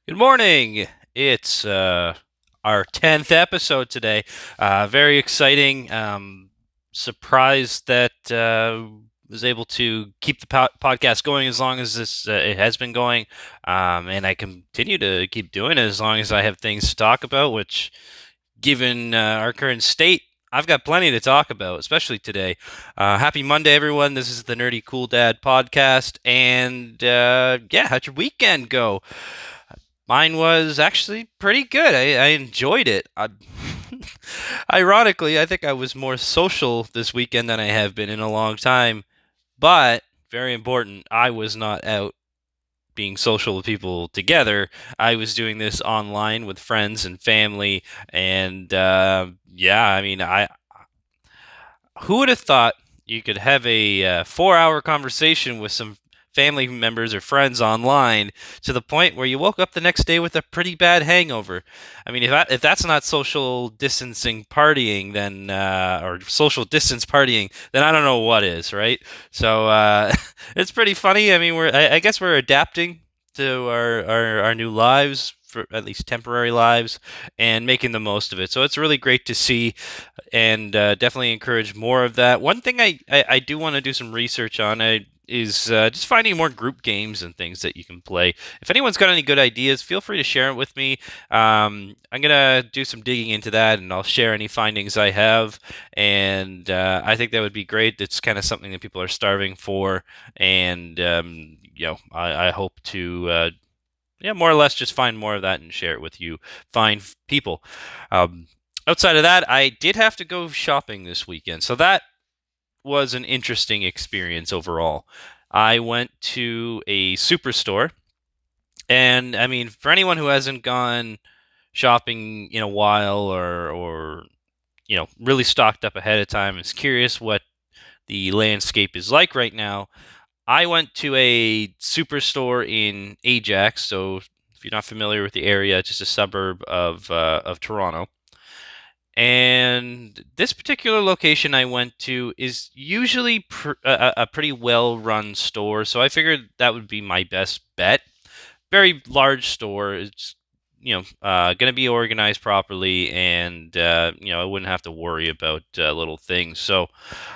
Good morning. It's our 10th episode today. Very exciting. Surprised that was able to keep the podcast going as long as this it has been going. And I continue to keep doing it as long as I have things to talk about, which, given our current state, I've got plenty to talk about, especially today. Happy Monday, everyone. This is the Nerdy Cool Dad podcast. And yeah, how'd your weekend go? Mine was actually pretty good. I enjoyed it. Ironically, I think I was more social this weekend than I have been in a long time. But, very important, I was not out being social with people together. I was doing this online with friends and family. And yeah, I mean, who would have thought you could have a 4 hour conversation with some family members or friends online to the point where you woke up the next day with a pretty bad hangover? I mean, if that's not social distancing partying, then or social distance partying, then I don't know what is, right? So it's pretty funny. I mean, I guess we're adapting to our new lives, for at least temporary lives, and making the most of it. So it's really great to see, and definitely encourage more of that. One thing I do want to do some research on is just finding more group games and things that you can play. If anyone's got any good ideas, feel free to share it with me. I'm going to do some digging into that, and I'll share any findings I have. And I think that would be great. It's kind of something that people are starving for. And, I hope to, yeah, more or less just find more of that and share it with you fine people. Um, Outside of that, I did have to go shopping this weekend. So that was an interesting experience overall. I went to a superstore, and I mean, for anyone who hasn't gone shopping in a while, or really stocked up ahead of time, is curious what the landscape is like right now. I went to a superstore in Ajax. So if you're not familiar with the area, just a suburb of Toronto. And this particular location I went to is usually a pretty well run store. So I figured that would be my best bet. Very large store. It's going to be organized properly, and I wouldn't have to worry about little things. So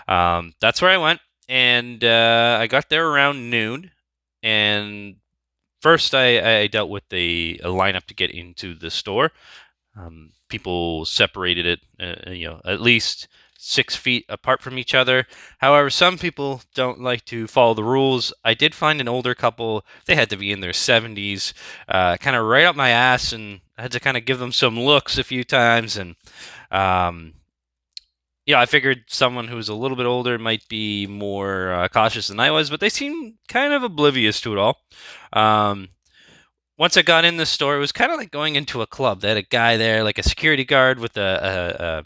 that's where I went, and I got there around noon. And first, I dealt with a lineup to get into the store. People separated it, at least 6 feet apart from each other. However, some people don't like to follow the rules. I did find an older couple; they had to be in their 70s, kind of right up my ass, and I had to kind of give them some looks a few times. And um, I figured someone who was a little bit older might be more cautious than I was, but they seemed kind of oblivious to it all. Um, Once I got in the store, it was kind of like going into a club. They had a guy there, like a security guard with I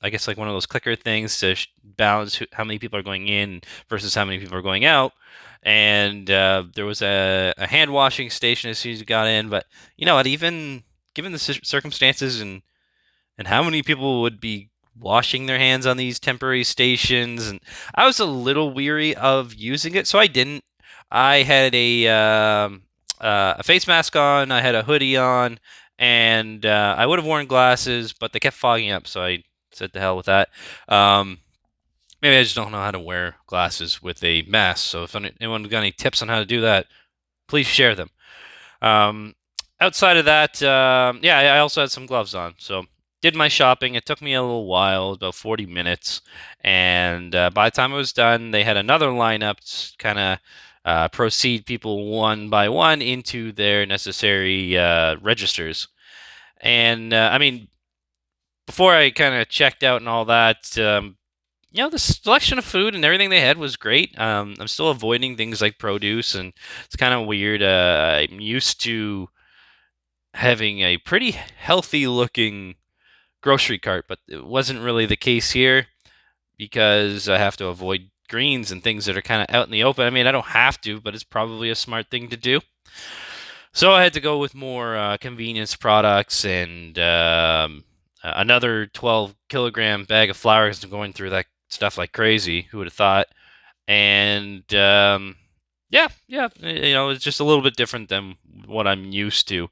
guess like one of those clicker things to balance how many people are going in versus how many people are going out. And there was a hand washing station as soon as you got in. But you know what? Even given the circumstances and how many people would be washing their hands on these temporary stations, and I was a little weary of using it, so I didn't. I had a face mask on, I had a hoodie on, and I would have worn glasses, but they kept fogging up, so I said to hell with that. Um, Maybe I just don't know how to wear glasses with a mask. So if anyone got any tips on how to do that, please share them. Um, Outside of that, yeah, I also had some gloves on. So did my shopping. It took me a little while, about 40 minutes. And by the time I was done, they had another lineup to kind of proceed people one by one into their necessary registers. And I mean, before I kind of checked out and all that, the selection of food and everything they had was great. I'm still avoiding things like produce, and it's kind of weird. I'm used to having a pretty healthy looking grocery cart, but it wasn't really the case here because I have to avoid greens and things that are kind of out in the open. I mean, I don't have to, but it's probably a smart thing to do. So I had to go with more convenience products, and another 12 kilogram bag of flour because I'm going through that stuff like crazy. Who would have thought? And Yeah, yeah. It's just a little bit different than what I'm used to.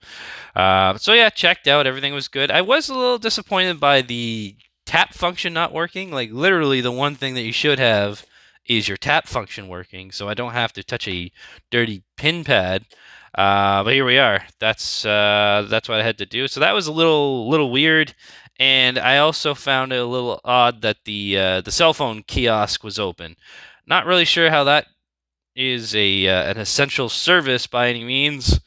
So yeah, checked out. Everything was good. I was a little disappointed by the tap function not working. Like literally, the one thing that you should have is your tap function working, so I don't have to touch a dirty pin pad. But here we are. That's what I had to do. So that was a little weird, and I also found it a little odd that the cell phone kiosk was open. Not really sure how that is a an essential service by any means.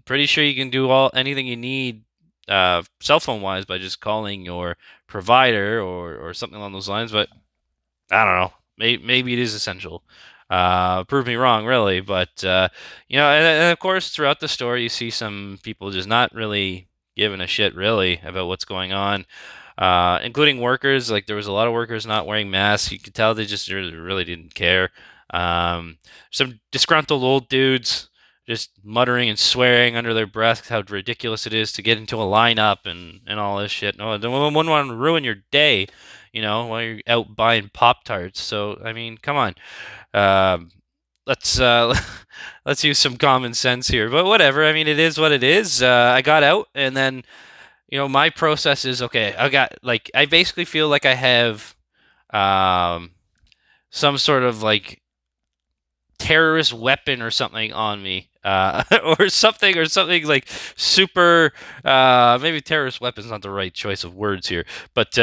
Pretty sure you can do all anything you need cell phone wise by just calling your provider or something along those lines. But I don't know. Maybe it is essential. Prove me wrong, really. But and of course, throughout the story, you see some people just not really giving a shit really about what's going on, including workers. Like there was a lot of workers not wearing masks. You could tell they just really didn't care. Some disgruntled old dudes just muttering and swearing under their breath how ridiculous it is to get into a lineup and all this shit. No, they wouldn't want to ruin your day, while you're out buying Pop Tarts. So I mean, come on. Um, let's let's use some common sense here. But whatever. I mean, it is what it is. I got out, and then my process is okay. I basically feel like I have um some sort of like terrorist weapon or something on me, or something like super. Maybe terrorist weapon's not the right choice of words here, but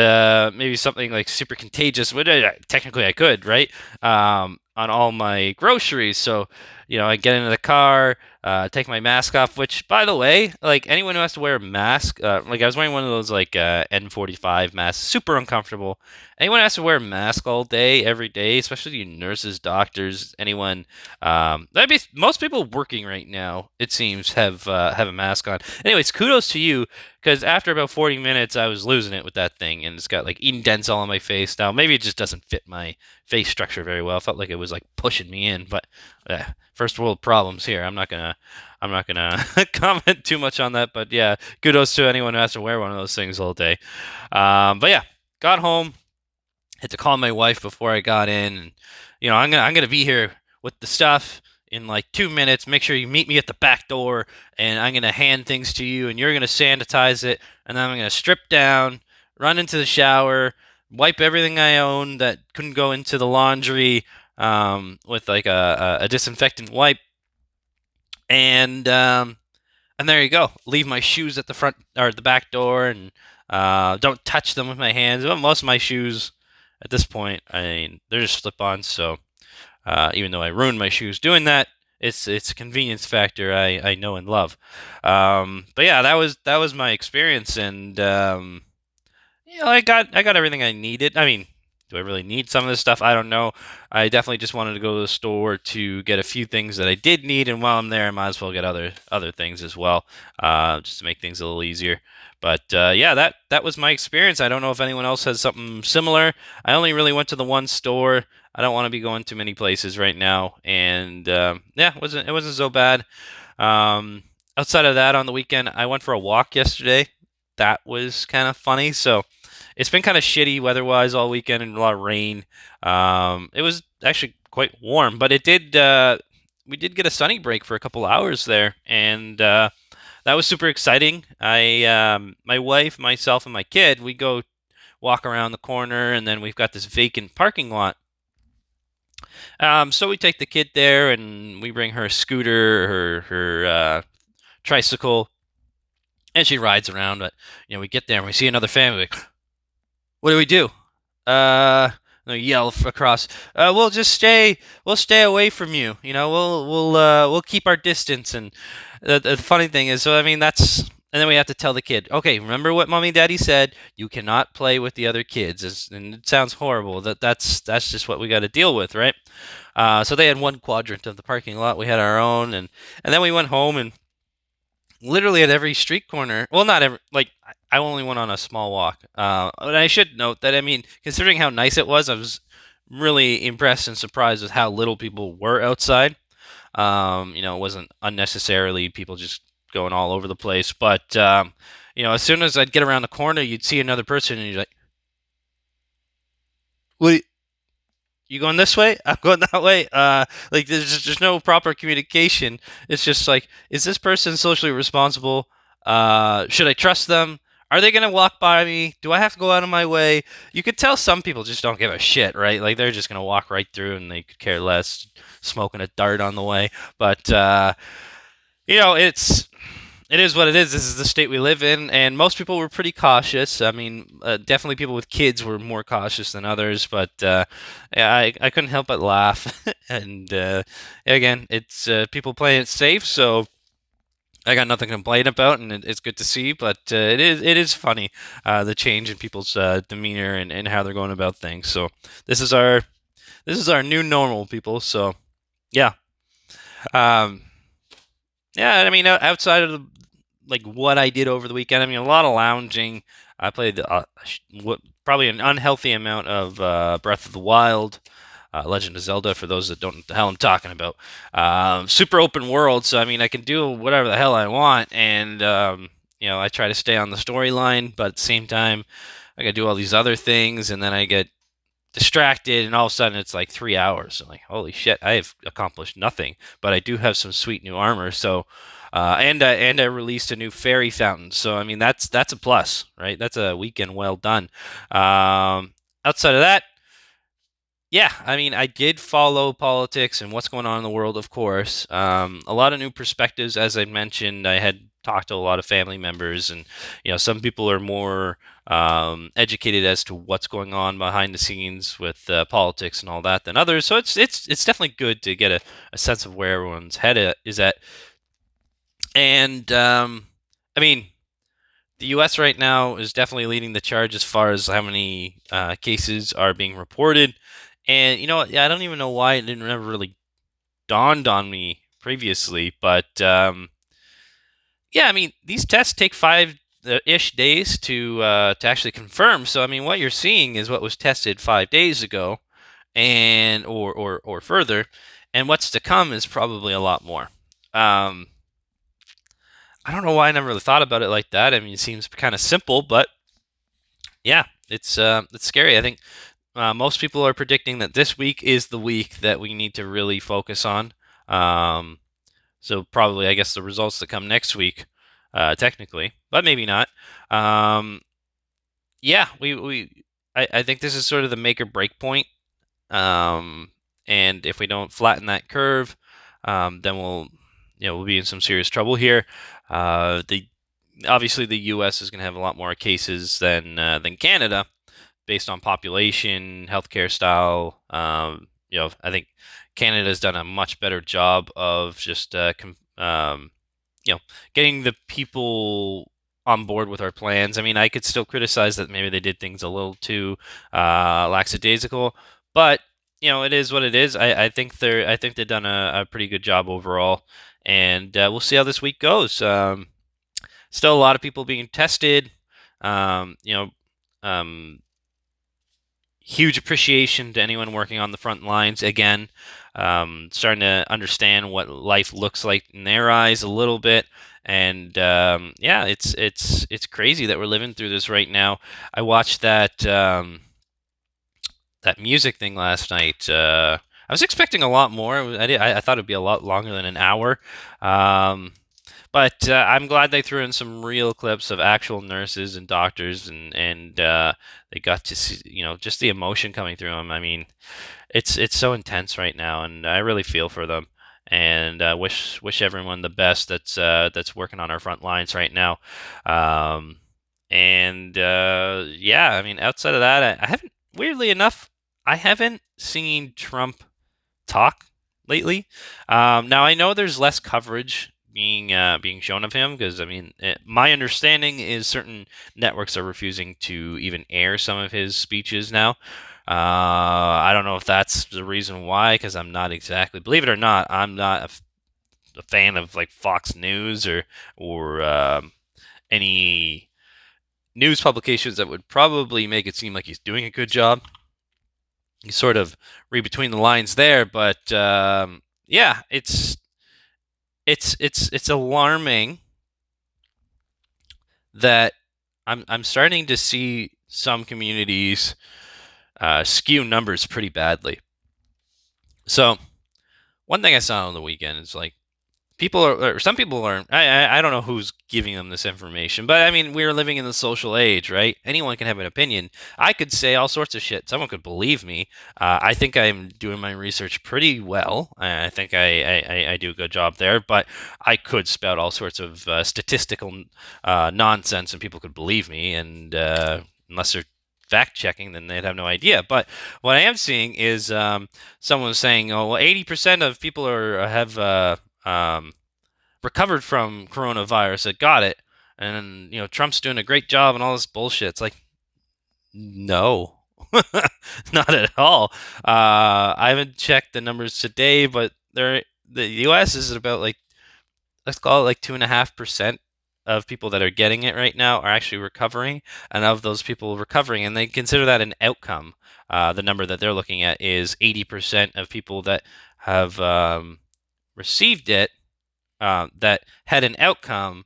maybe something like super contagious. Which technically I could, right? On all my groceries. So I get into the car, take my mask off. Which, by the way, like anyone who has to wear a mask, like I was wearing one of those like N95 masks, super uncomfortable. Anyone who has to wear a mask all day, every day, especially nurses, doctors, anyone. That'd be most people working right now. It seems have a mask on. Anyways, kudos to you because after about 40 minutes, I was losing it with that thing, and it's got like indents all on my face. Now maybe it just doesn't fit my face structure very well. I felt like it was like pushing me in, but first world problems here. I'm not gonna comment too much on that, but yeah, kudos to anyone who has to wear one of those things all day. But yeah, got home, had to call my wife before I got in. And, I'm gonna be here with the stuff in like 2 minutes. Make sure you meet me at the back door, and I'm gonna hand things to you, and you're gonna sanitize it, and then I'm gonna strip down, run into the shower, wipe everything I own that couldn't go into the laundry with like a disinfectant wipe, and there you go. Leave my shoes at the front or the back door, and don't touch them with my hands. Well, most of my shoes at this point, I mean, they're just slip-ons. So even though I ruined my shoes doing that, it's a convenience factor I know and love. But yeah, that was my experience, and I got everything I needed. I mean, do I really need some of this stuff? I don't know. I definitely just wanted to go to the store to get a few things that I did need, and while I'm there, I might as well get other things as well, just to make things a little easier. But yeah, that was my experience. I don't know if anyone else has something similar. I only really went to the one store. I don't want to be going too many places right now, and yeah, it wasn't so bad. Outside of that, on the weekend, I went for a walk yesterday. That was kind of funny. So it's been kind of shitty weather-wise all weekend and a lot of rain. It was actually quite warm, but it did. We did get a sunny break for a couple hours there, and that was super exciting. My wife, myself, and my kid, we go walk around the corner, and then we've got this vacant parking lot. So we take the kid there, and we bring her scooter, her tricycle, and she rides around. But we get there and we see another family. Like, what do we do? They yell across. We'll stay away from you. We'll keep our distance. And the funny thing is, so I mean, and then we have to tell the kid, okay, remember what mommy and daddy said? You cannot play with the other kids. And it sounds horrible. That's just what we got to deal with, right? So they had one quadrant of the parking lot. We had our own, and then we went home and literally at every street corner. Well, not every. Like I only went on a small walk. And I should note that I mean, considering how nice it was, I was really impressed and surprised with how little people were outside. It wasn't unnecessarily people just going all over the place. But as soon as I'd get around the corner, you'd see another person, and you're like, "What? You going this way? I'm going that way. Like there's no proper communication. It's just like, is this person socially responsible? Should I trust them? Are they gonna walk by me? Do I have to go out of my way? You could tell some people just don't give a shit, right? Like they're just gonna walk right through and they could care less, smoking a dart on the way. But it is what it is. This is the state we live in, and most people were pretty cautious. I mean, definitely people with kids were more cautious than others, but yeah, I couldn't help but laugh. And again, it's people playing it safe, so I got nothing to complain about, and it's good to see. But it is funny the change in people's demeanor and how they're going about things. So this is our this is our new normal, people. So yeah. Um, yeah, I mean, outside of like what I did over the weekend, I mean, a lot of lounging. I played what probably an unhealthy amount of Breath of the Wild, Legend of Zelda. For those that don't know what the hell I'm talking about, super open world. So I mean, I can do whatever the hell I want, and I try to stay on the storyline, but at the same time, I got to do all these other things, and then I get distracted, and all of a sudden it's like 3 hours. I'm like, holy shit, I have accomplished nothing, but I do have some sweet new armor. So, and I released a new fairy fountain. So I mean that's a plus, right? That's a weekend well done. Outside of that, yeah, I mean, I did follow politics and what's going on in the world, of course. A lot of new perspectives, as I mentioned. I had talked to a lot of family members, and some people are more educated as to what's going on behind the scenes with politics and all that than others. So it's definitely good to get a sense of where everyone's is at. And I mean, the U.S. right now is definitely leading the charge as far as how many cases are being reported. And yeah, I don't even know why it didn't ever really dawned on me previously, but yeah, I mean these tests take 5 ish days to actually confirm. So I mean, what you're seeing is what was tested 5 days ago, and or further, and what's to come is probably a lot more. Um, I don't know why I never really thought about it like that. I mean, it seems kind of simple, but yeah, it's scary. I think most people are predicting that this week is the week that we need to really focus on. Um, so probably, I guess, the results that come next week, technically, but maybe not. Um, yeah, I think this is sort of the make or break point. Um, and if we don't flatten that curve, then we'll be in some serious trouble here. The Obviously the U.S. is going to have a lot more cases than Canada, based on population, healthcare style. I think Canada's done a much better job of just getting the people on board with our plans. I mean, I could still criticize that maybe they did things a little too lackadaisical, but it is what it is. I think they've done a pretty good job overall, and we'll see how this week goes. Still a lot of people being tested. Um, you know, um, Huge appreciation to anyone working on the front lines. Again, starting to understand what life looks like in their eyes a little bit. And yeah, it's crazy that we're living through this right now. I watched that music thing last night. I was expecting a lot more. I thought it'd be a lot longer than an hour. Um, but I'm glad they threw in some real clips of actual nurses and doctors, and they got to see, just the emotion coming through them. I mean, it's so intense right now, and I really feel for them, and wish everyone the best that's working on our front lines right now. Um, and yeah, I mean, outside of that, I haven't, weirdly enough, I haven't seen Trump talk lately. Now I know there's less coverage being shown of him, because I mean, my understanding is certain networks are refusing to even air some of his speeches now. I don't know if that's the reason why, because I'm not exactly, believe it or not, I'm not a fan of like Fox News or any news publications that would probably make it seem like he's doing a good job. You sort of read between the lines there, but yeah, it's alarming that I'm starting to see some communities skew numbers pretty badly. So one thing I saw on the weekend is like people are, or some people are. I don't know who's giving them this information, but I mean, we're living in the social age, right? Anyone can have an opinion. I could say all sorts of shit. Someone could believe me. I think I'm doing my research pretty well. I think I do a good job there, but I could spout all sorts of statistical nonsense, and people could believe me. And unless they're fact checking, then they'd have no idea. But what I am seeing is someone was saying, "Oh, well, 80% of people are have." Um, recovered from coronavirus that got it, and Trump's doing a great job and all this bullshit. It's like, no, not at all. I haven't checked the numbers today, but the U.S. is at about like, let's call it like 2.5% of people that are getting it right now are actually recovering, and of those people recovering, and they consider that an outcome. The number that they're looking at is 80% of people that have received it that had an outcome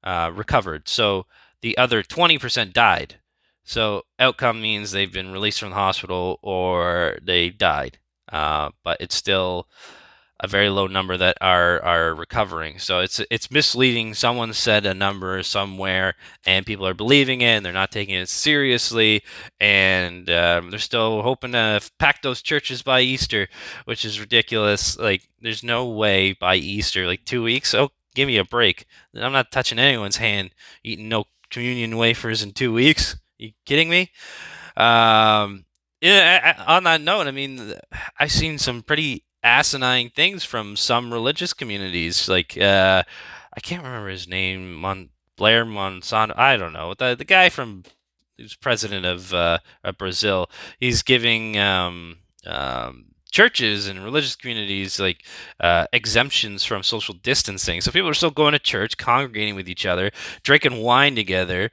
recovered. So the other 20% died. So outcome means they've been released from the hospital or they died. But it's still a very low number that are recovering. So it's misleading. Someone said a number somewhere, and people are believing it, and they're not taking it seriously, and they're still hoping to pack those churches by Easter, which is ridiculous. Like, there's no way by Easter, like 2 weeks. Oh, give me a break. I'm not touching anyone's hand, eating no communion wafers in 2 weeks. You kidding me? Yeah, on that note, I mean, I've seen some pretty asinine things from some religious communities. Like, I can't remember his name, Blair Monsanto. I don't know. The guy from who's president of Brazil. He's giving churches and religious communities like exemptions from social distancing. So people are still going to church, congregating with each other, drinking wine together.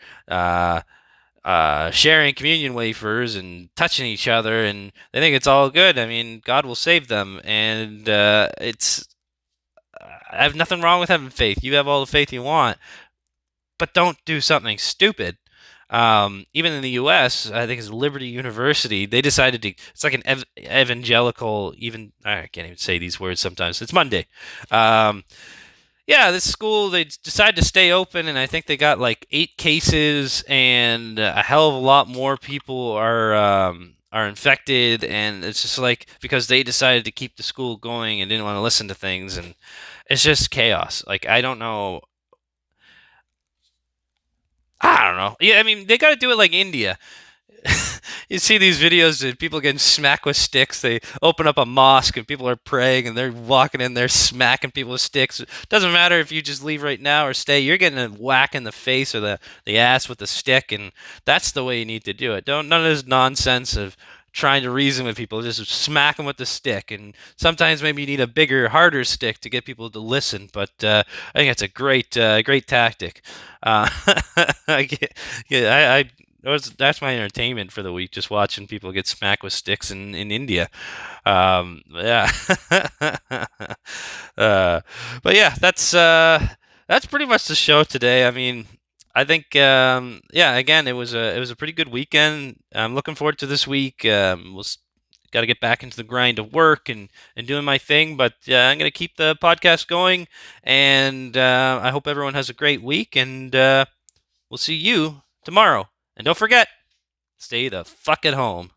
Sharing communion wafers and touching each other, and they think it's all good. I mean, God will save them, and I have nothing wrong with having faith. You have all the faith you want, but don't do something stupid. Even in the U.S., I think it's Liberty University. They decided to. It's like an evangelical. Even I can't even say these words sometimes. It's Monday. Um, yeah, this school they decided to stay open, and I think they got like 8 cases, and a hell of a lot more people are infected, and it's just like because they decided to keep the school going and didn't want to listen to things, and it's just chaos. Like I don't know. Yeah, I mean they got to do it like India. You see these videos of people getting smacked with sticks. They open up a mosque and people are praying and they're walking in there smacking people with sticks. Doesn't matter if you just leave right now or stay. You're getting a whack in the face or the ass with the stick, and that's the way you need to do it. Don't none of this nonsense of trying to reason with people. Just smack them with the stick, and sometimes maybe you need a bigger, harder stick to get people to listen. But I think that's a great tactic. Uh, I that's my entertainment for the week, just watching people get smacked with sticks in India. Yeah. uh, but yeah, that's pretty much the show today. I mean, I think yeah, again, it was a pretty good weekend. I'm looking forward to this week. Got to get back into the grind of work and doing my thing, but I'm gonna keep the podcast going, and I hope everyone has a great week, and we'll see you tomorrow. And don't forget, stay the fuck at home.